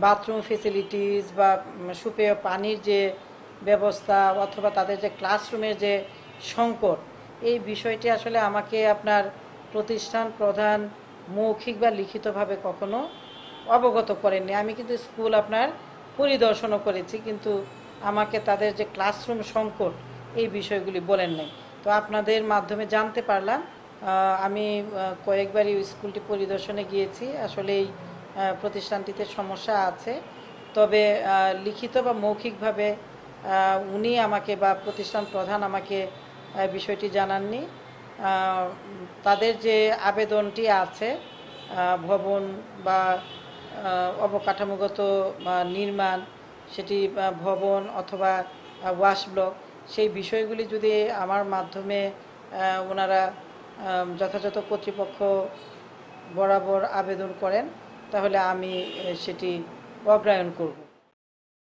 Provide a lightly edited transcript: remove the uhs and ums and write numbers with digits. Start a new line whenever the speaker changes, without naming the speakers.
Bathroom facilities বা সুপেয় পানির যে ব্যবস্থা অথবা তাদের যে ক্লাসরুমের যে সংকট, এই বিষয়টি আসলে আমাকে আপনার প্রতিষ্ঠান প্রধান মৌখিক বা লিখিতভাবে কখনো অবগত করেননি। আমি কিন্তু স্কুল আপনার পরিদর্শনও করেছি, কিন্তু আমাকে তাদের যে ক্লাসরুম সংকট এই বিষয়গুলি বলেন নাই। তো আপনাদের মাধ্যমে জানতে পারলাম। আমি কয়েকবারই স্কুলটি পরিদর্শনে গিয়েছি। আসলে এই প্রতিষ্ঠানটিতে সমস্যা আছে, তবে লিখিত বা মৌখিকভাবে উনি আমাকে বা প্রতিষ্ঠান প্রধান আমাকে বিষয়টি জানাননি। তাদের যে আবেদনটি আছে ভবন বা অবকাঠামোগত নির্মাণ, সেটি ভবন অথবা ওয়াশ ব্লক, সেই বিষয়গুলি যদি আমার মাধ্যমে ওনারা যথাযথ কর্তৃপক্ষ বরাবর আবেদন করেন, তাহলে আমি সেটি অগ্রাহ্য করব।